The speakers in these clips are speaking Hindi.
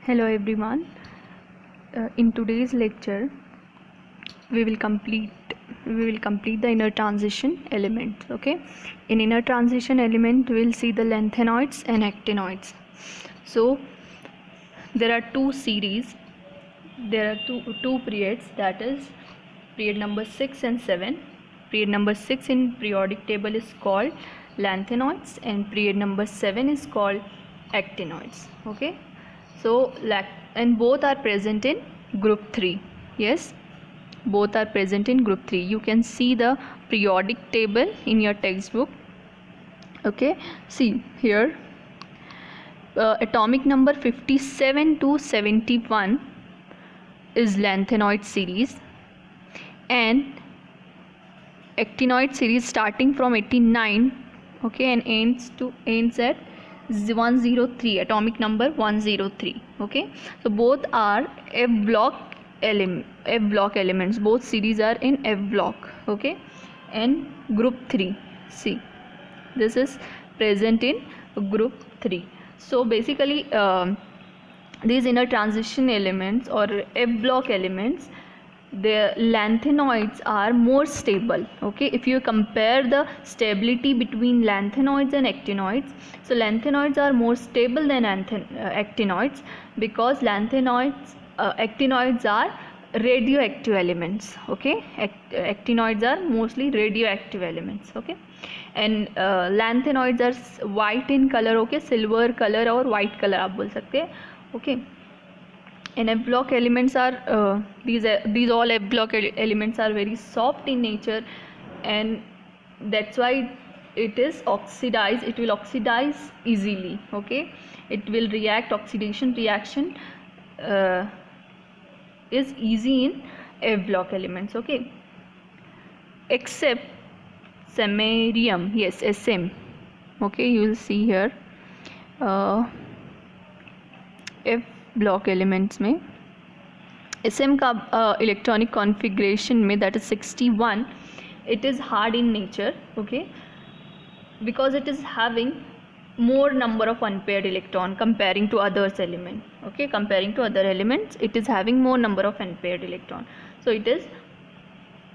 Hello everyone. In today's lecture, we will complete the inner transition element. Okay, in inner transition element, we will see the lanthanoids and actinoids. So there are two series. There are two periods. That is period number 6 and 7. Period number 6 in periodic table is called lanthanoids, and period number 7 is called actinoids. Okay. So and both are present in group 3. Yes, both are present in group 3. You can see the periodic table in your textbook. Okay, see here, atomic number 57 to 71 is lanthanoid series, and actinoid series starting from 89, okay, and ends at 103, atomic number 103. Okay, so both are F block elements. Both series are in F block. Okay, and group 3, see, this is present in group 3. So basically these inner transition elements or F block elements, the lanthanoids are more stable. Okay, if you compare the stability between lanthanoids and actinoids, so lanthanoids are more stable than actinoids, because actinoids are radioactive elements. Okay, actinoids are mostly radioactive elements. Okay, and lanthanoids are white in color. Okay, silver color or white color आप बोल सकते हैं. Okay, and F block elements are these all F block elements are very soft in nature, and that's why it is oxidized. It will oxidize easily. Okay, it will react. Oxidation reaction is easy in F block elements. Okay, except samarium. Yes, SM. Okay, you will see here F block elements में SM का इलेक्ट्रॉनिक कॉन्फ़िगरेशन में, that is 61, it is hard in nature. Okay, because it is having more number of unpaired electron comparing to others element. Okay, comparing to other elements, it is having more number of unpaired electron, so it is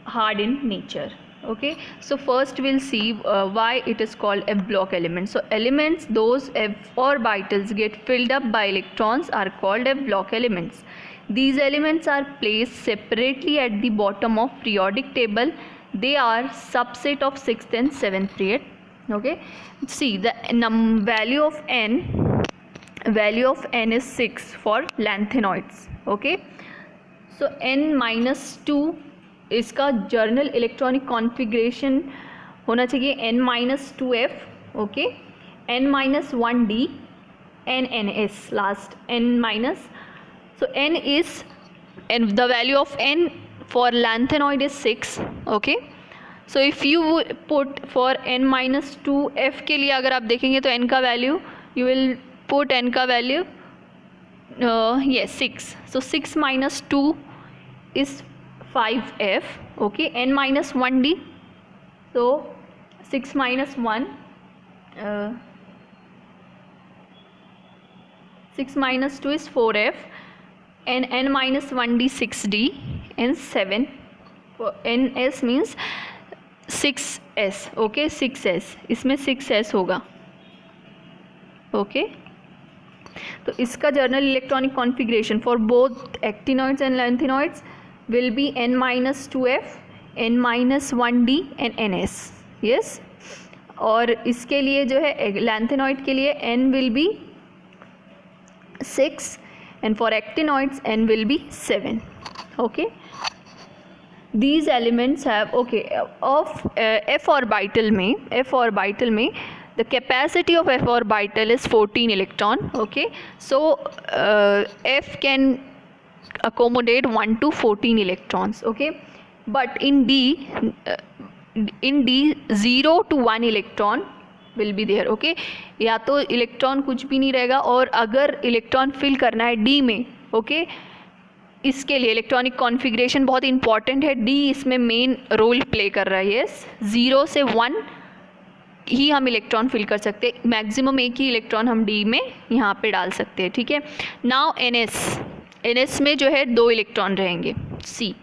hard in nature. Okay, so first we'll see why it is called F block element. So elements, those F orbitals get filled up by electrons, are called F block elements. These elements are placed separately at the bottom of periodic table. They are subset of 6th and 7th period. Okay, see the value of n is 6 for lanthanoids. Okay, so n-2 इसका जर्नल इलेक्ट्रॉनिक कॉन्फ़िगरेशन होना चाहिए n-2f. Okay, n-1d and ns last n-, so n is, and the value of n for lanthanoid is 6. Okay, so if you put for n-2f के लिए अगर आप देखेंगे तो n का value, you will put n का value yes 6. so 6 minus 2 is 5f. Okay, n-1d, so 6 minus 1 6 minus 2 is 4f, and n-1d 6d, and 7 ns means 6s. Okay, 6s, इसमें 6s होगा. Okay, तो इसका journal electronic configuration for both actinoids and lanthanoids will be n-2f, n-1d and ns. yes, और इसके लिए जो है लैंथेनॉइड के लिए n will be 6 and for actinoids n will be 7. okay, these elements have, okay, of f orbital में the capacity of f orbital is 14 electron. Okay, so f can accommodate 1 to 14 electrons. Okay, but in D 0 to 1 electron will be there. Okay, या तो इलेक्ट्रॉन कुछ भी नहीं रहेगा, और अगर इलेक्ट्रॉन फिल करना है D में, okay, इसके लिए इलेक्ट्रॉनिक कॉन्फ़िगरेशन बहुत इंपॉर्टेंट है. D इसमें मेन रोल प्ले कर रहा है. यस, 0 से 1 ही हम इलेक्ट्रॉन फिल कर सकते हैं, मैक्सिमम एक ही इलेक्ट्रॉन हम डी में यहाँ पे डाल सकते हैं, ठीक है। नाउ एन एस में जो है 2 इलेक्ट्रॉन रहेंगे। सी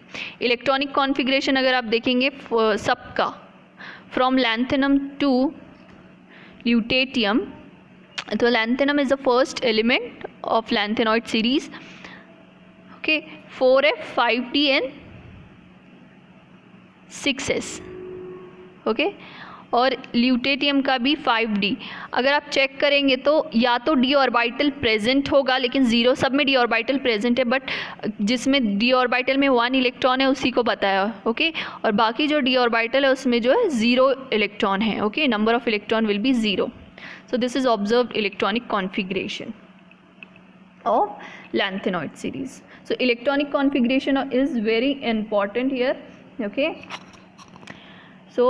इलेक्ट्रॉनिक कॉन्फ़िगरेशन अगर आप देखेंगे सबका फ्रॉम लैंथेनम टू ल्यूटेटियम, तो lanthanum is the first element of lanthanoid series, okay, 4f 5d and 6s, okay, और ल्यूटेटियम का भी 5d। अगर आप चेक करेंगे तो या तो डी ऑर्बिटल प्रेजेंट होगा, लेकिन ज़ीरो, सब में डी ऑर्बिटल प्रेजेंट है, बट जिसमें डी ऑर्बिटल में 1 इलेक्ट्रॉन है उसी को बताया, ओके, और बाकी जो डी ऑर्बिटल है उसमें जो है 0 इलेक्ट्रॉन है, okay, number of electron will be 0। So this is observed electronic configuration of lanthanoid series. So electronic configuration is very important here, okay. So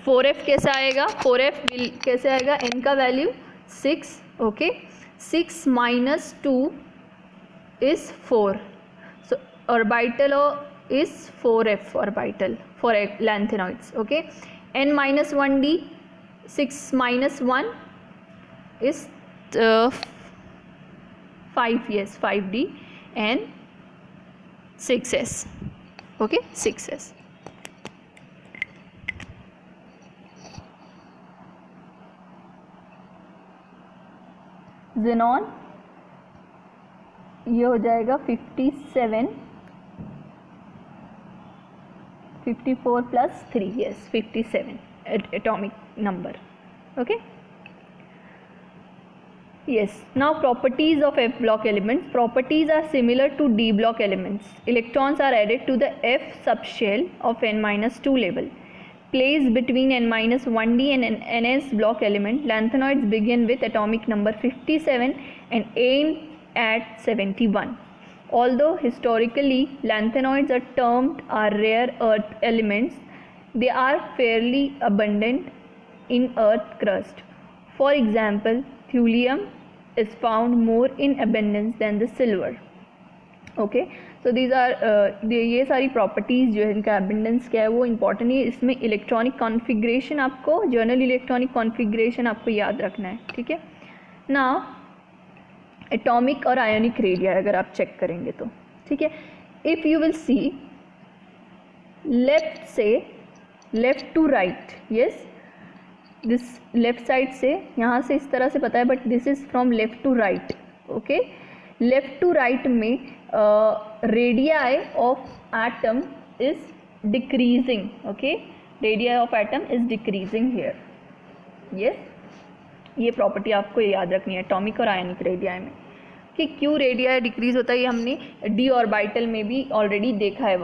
4f कैसा आएगा, 4f will कैसे आएगा, n का value 6, okay, 6 minus 2 is 4, so orbital is 4f orbital for lanthanoids, okay. n minus 1d, 6 minus 1 is 5, yes, 5d and 6s, okay, 6s. Xenon ये हो जाएगा 57, 54 plus 3, yes, 57 atomic number, okay. Yes, now properties of f block elements. Properties are similar to d block elements. Electrons are added to the f subshell of n-2 level. Placed between n-1d and ns block element, lanthanoids begin with atomic number 57 and end at 71. Although historically lanthanoids are termed are rare earth elements, they are fairly abundant in earth crust. For example, thulium is found more in abundance than the silver, okay. So these are ये सारी प्रॉपर्टीज़ जो है इनका abundance क्या है वो इम्पॉर्टेंट है। इसमें इलेक्ट्रॉनिक कॉन्फ़िगरेशन आपको, जर्नल इलेक्ट्रॉनिक कॉन्फ़िगरेशन आपको याद रखना है, ठीक है ना। एटॉमिक और आयोनिक रेडिया अगर आप चेक करेंगे तो, ठीक है, if you will see left से left to right, yes, this left side से यहाँ से इस तरह से पता है, but this is from left to right, okay. Left to right में radii of atom is decreasing, okay, radii of atom is decreasing here, yes, ये प्रॉपर्टी आपको याद रखनी है एटॉमिक और आयनिक रेडियाई में, कि क्यों रेडियाई डिक्रीज होता है। ये हमने डी ऑर्बिटल में भी ऑलरेडी देखा है,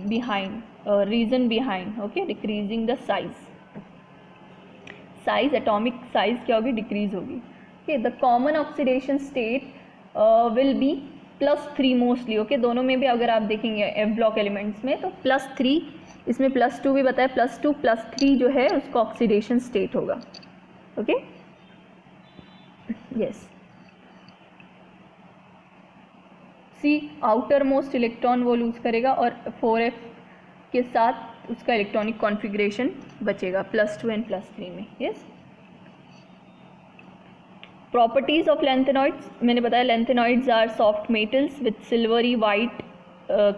behind reason behind, okay, decreasing the size, atomic size क्या होगी, डिक्रीज होगी, okay. The common oxidation state will be +3 mostly, okay, दोनों में भी अगर आप देखेंगे एफ ब्लॉक एलिमेंट्स में तो +3, इसमें +2 भी बताया, +2 +3 जो है उसका ऑक्सीडेशन स्टेट होगा, ओके, यस। सी आउटर मोस्ट इलेक्ट्रॉन वो लूज करेगा और 4f के साथ उसका इलेक्ट्रॉनिक कॉन्फ़िगरेशन बचेगा +2 एंड +3 में, यस। प्रॉपर्टीज ऑफ लैंथेनॉइड्स मैंने बताया, lanthanoids are soft metals with silvery white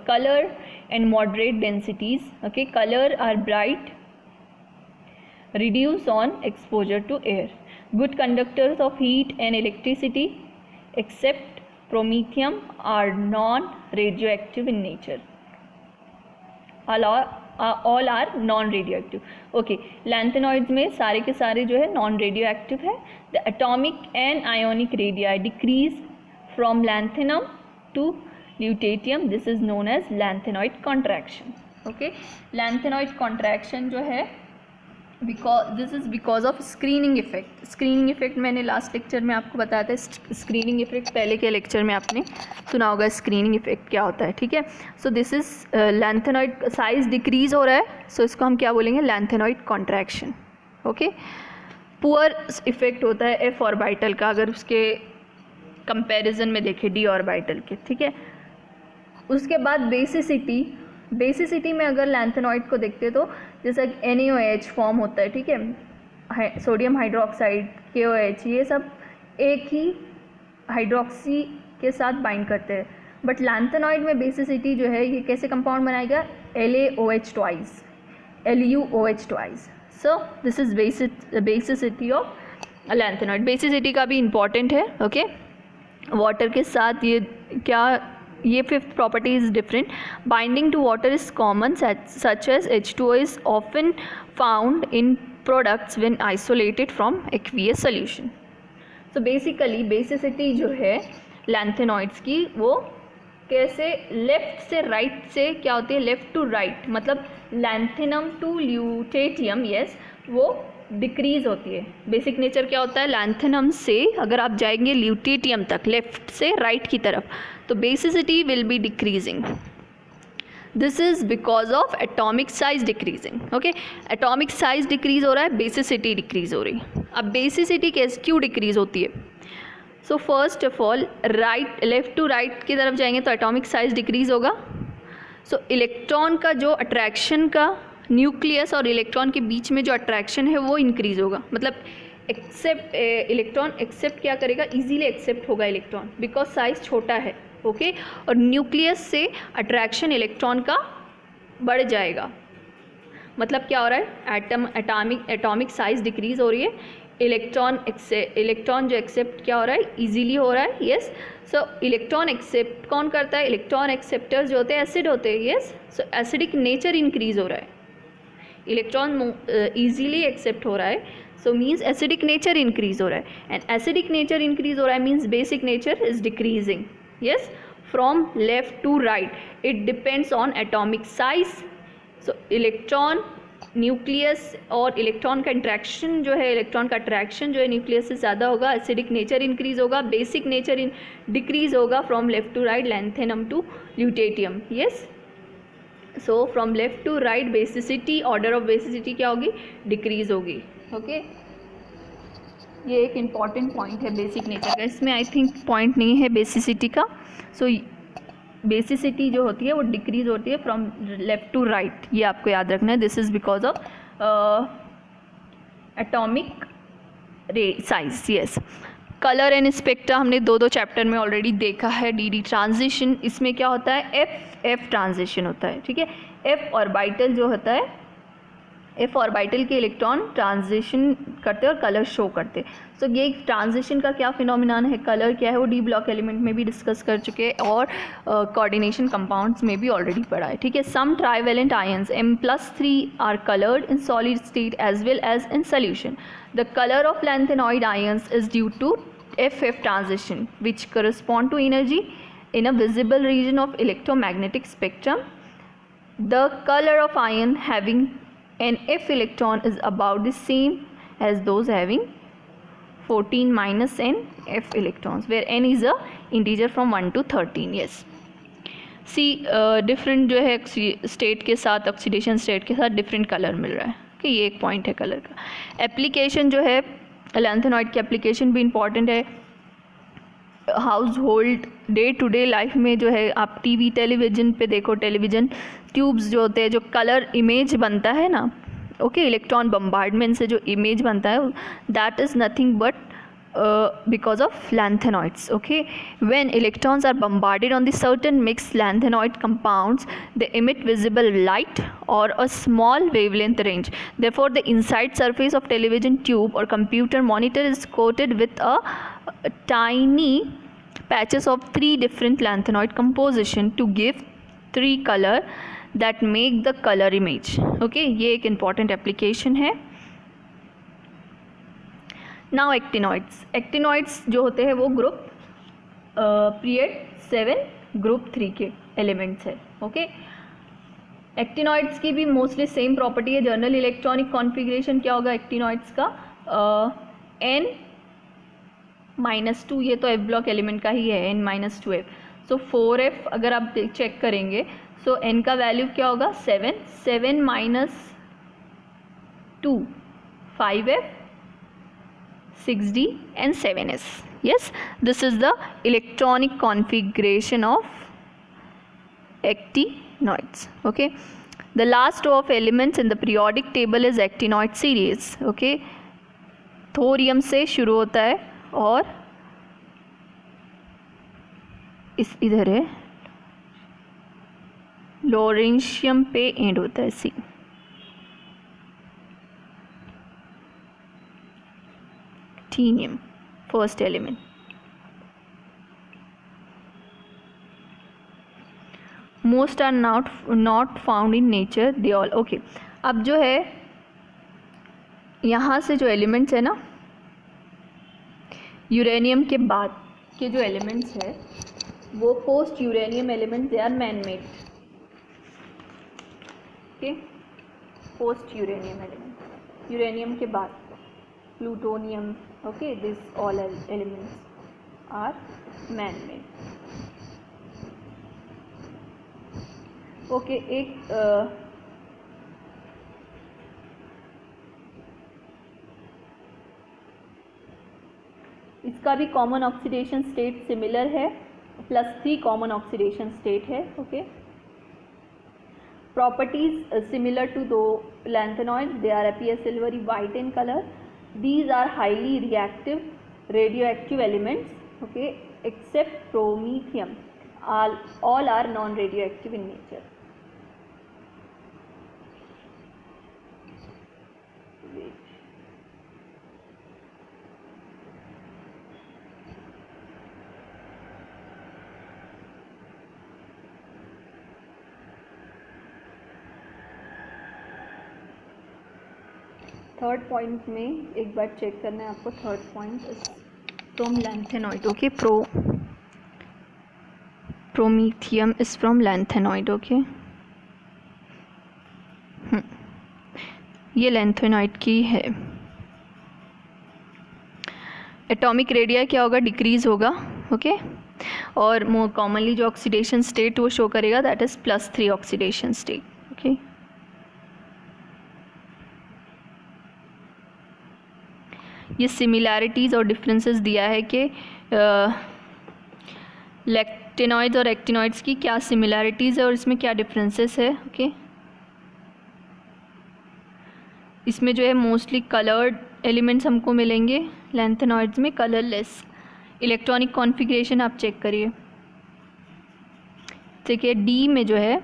colour and moderate densities, okay, colour are bright, reduce on exposure to air, good conductors of heat and electricity, except promethium are non-radioactive in nature. All are non-radioactive. Okay, lanthanoids में सारे के सारे जो है non-radioactive है. The atomic and ionic radii decrease from lanthanum to lutetium. This is known as lanthanoid contraction. Okay, lanthanoid contraction जो है this is because of screening effect. Screening effect मैंने लास्ट लेक्चर में आपको बताया था. स्क्रीनिंग इफेक्ट पहले के लेक्चर में आपने सुना होगा स्क्रीनिंग इफेक्ट क्या होता है. ठीक है, so this is lanthanoid size decrease हो रहा है, सो इसको हम क्या बोलेंगे, lanthanoid contraction. Okay, poor effect होता है एफ ऑर्बिटल का अगर उसके कंपैरिजन में देखें डी ऑर्बिटल के. ठीक है, उसके बाद बेसिसिटी में अगर लैंथेनॉइड को देखते तो जैसा NaOH फॉर्म होता है. ठीक है, सोडियम हाइड्रोक्साइड KOH, ये सब एक ही हाइड्रोक्सी के साथ बाइंड करते हैं। बट लैंथेनॉइड में बेसिसिटी जो है ये कैसे कंपाउंड बनाएगा, LaOH twice, LuOH twice. So this is basicity of lanthanoid. Basicity का भी इम्पॉर्टेंट है, ओके। वाटर के साथ ये क्या, ये fifth property is different. Binding to water is common such as H2O is often found in products when isolated from aqueous solution. So basically basicity जो है लैंथेनॉइड्स की, वो कैसे लेफ़्ट से राइट से क्या होती है, लेफ़्ट टू राइट, मतलब लैंथेनम टू ल्यूटेटियम, यस, वो डिक्रीज होती है। बेसिक नेचर क्या होता है, लैंथेनम से अगर आप जाएंगे ल्यूटेटियम तक, लेफ़्ट से राइट की तरफ, तो basicity will be decreasing. This is because of atomic size decreasing, okay. Atomic size decrease हो रहा है, बेसिसिटी डिक्रीज हो रही है। अब बेसिसिटी कैसे क्यों डिक्रीज होती है, so first of all right, left to right की तरफ जाएंगे तो एटॉमिक साइज डिक्रीज होगा। सो इलेक्ट्रॉन का जो अट्रैक्शन का, न्यूक्लियस और इलेक्ट्रॉन के बीच में जो अट्रैक्शन है वो इंक्रीज होगा, मतलब एक्सेप्ट इलेक्ट्रॉन एक्सेप्ट क्या करेगा, इजीली एक्सेप्ट होगा इलेक्ट्रॉन, बिकॉज साइज छोटा है, ओके। और न्यूक्लियस से अट्रैक्शन इलेक्ट्रॉन का बढ़ जाएगा, मतलब क्या हो रहा है, एटॉमिक साइज डिक्रीज हो रही है, इलेक्ट्रॉन जो एक्सेप्ट क्या हो रहा है, इजीली हो रहा है, यस। सो इलेक्ट्रॉन एक्सेप्ट कौन करता है, इलेक्ट्रॉन एक्सेप्टर्स जो होते हैं एसिड होते हैं, yes. So acidic nature increase हो रहा है, इलेक्ट्रॉन ईजीली एक्सेप्ट हो रहा है, so means acidic nature increase हो रहा है, एंड एसिडिक नेचर इंक्रीज हो रहा है means basic nature is decreasing, yes, from left to right. It depends on atomic size. So electron, nucleus और इलेक्ट्रॉन का इंट्रैक्शन जो है, इलेक्ट्रॉन का अट्रैक्शन जो है न्यूक्लियस से ज़्यादा होगा, एसिडिक नेचर इंक्रीज होगा, बेसिक नेचर डिक्रीज होगा from left to right, lanthanum to lutetium, yes. So from left to right basicity, order of basicity क्या होगी, डिक्रीज होगी, ओके। ये एक इम्पॉर्टेंट पॉइंट है बेसिक नेचर का, इसमें आई थिंक पॉइंट नहीं है बेसिसिटी का। सो बेसिसिटी जो होती है वो डिक्रीज होती है फ्रॉम लेफ्ट टू राइट, ये आपको याद रखना है। This is because of atomic ray size, yes. Colour and spectra हमने दो चैप्टर में ऑलरेडी देखा है। डी ट्रांजिशन, इसमें क्या होता है, एफ ट्रांजिशन होता है, ठीक है। एफ ऑर्बिटल जो होता है, एफ ऑर्बिटल के इलेक्ट्रॉन ट्रांजिशन करते हैं और कलर शो करते हैं। सो ये ट्रांजिशन का क्या फिनोमिनान है, कलर क्या है, वो डी ब्लॉक एलिमेंट में भी डिस्कस कर चुके हैं और कोऑर्डिनेशन कंपाउंड्स में भी ऑलरेडी पढ़ा है, ठीक है। Some trivalent ions M+3 are coloured in solid state as well as in solution. The colour of lanthanoid ions is due to FF transition which correspond to energy in a visible region of electromagnetic spectrum. The color of ion having an F electron is about the same as those having 14 minus n F electrons, where n is a integer from 1 to 13. Yes. See, different जो है स्टेट के साथ, ऑक्सीडेशन स्टेट के साथ डिफरेंट कलर मिल रहा है, कि ये एक पॉइंट है कलर का। एप्लीकेशन जो है लैंथेनॉइड की एप्लीकेशन भी इम्पॉर्टेंट है। Household day to day life में जो है, आप टीवी टेलीविज़न पे देखो, टेलीविज़न ट्यूब्स जो होते हैं, जो कलर इमेज बनता है ना, ओके, इलेक्ट्रॉन बम्बार्डमेंट से जो इमेज बनता है, that is nothing but because of lanthanoids, okay. When electrons are bombarded on the certain mixed lanthanoid compounds, they emit visible light or a small wavelength range. Therefore the inside surface of television tube or computer monitor is coated with a tiny patches of 3 different lanthanoid composition to give 3 color that make the color image, okay. ये एक important application है। नाउ एक्टिनॉइड्स जो होते हैं वो ग्रुप पीरियड 7 ग्रुप 3 के एलिमेंट्स है, ओके। एक्टिनॉइड्स की भी मोस्टली सेम प्रॉपर्टी है। जर्नल इलेक्ट्रॉनिक कॉन्फ़िगरेशन क्या होगा एक्टिनॉइड्स का, N-2, ये तो F ब्लॉक एलिमेंट का ही है, N-2F। सो 4F अगर आप चेक करेंगे, सो N का वैल्यू क्या होगा 7 minus 2 5F 6D and 7S. Yes, this is the electronic configuration of actinoids, okay. The last row of elements in the periodic table is actinoid series, okay. Thorium से शुरू होता है और इधर है लॉरेंशियम पे एंड होता है सी। Actinium first element. Most are not found in nature they all. Okay, अब जो है यहाँ से जो एलिमेंट्स है ना, यूरेनियम के बाद के जो एलिमेंट्स है वो post uranium elements, they are man made. Okay, post uranium element, uranium के बाद plutonium, okay, this all elements are man made. Okay, एक इसका भी कॉमन ऑक्सीडेशन स्टेट सिमिलर है, +3 कॉमन ऑक्सीडेशन स्टेट है। ओके, प्रॉपर्टीज सिमिलर टू दो lanthanoids, they are appear silvery white in color. These are highly reactive radioactive elements, okay, except promethium. All are non-radioactive in nature. Third point में एक बार चेक करना है आपको। Third point from lanthanoid. Okay, promethium is from lanthanoid. Okay, ये लैंथेनॉइड की है। एटॉमिक रेडिया क्या होगा, डिक्रीज होगा। ओके, और मोर कॉमनली जो ऑक्सीडेशन स्टेट वो शो करेगा that is +3 oxidation state. Okay, ये सिमिलैरिटीज़ और डिफरेंसेस दिया है कि लैक्टेनॉइड्स और एक्टिनॉइड्स की क्या सिमिलैरिटीज़ है और इसमें क्या डिफरेंसेस है। ओके, इसमें जो है मोस्टली कलर्ड एलिमेंट्स हमको मिलेंगे, लैंथेनॉइड्स में कलरलेस। इलेक्ट्रॉनिक कॉन्फ़िगरेशन आप चेक करिए, देखिए डी में जो है,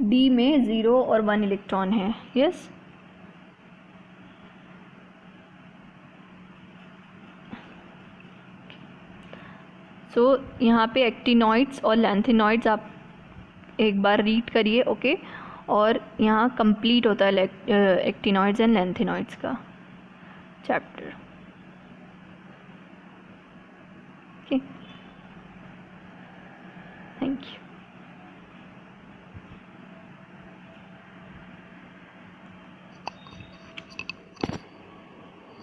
डी में 0 और 1 इलेक्ट्रॉन है। यस, सो यहाँ पे एक्टिनॉइड्स और लैंथेनॉइड्स आप एक बार रीड करिए। ओके, और यहाँ कंप्लीट होता है एक्टिनॉइड्स एंड लैंथेनॉइड्स का चैप्टर। ओके,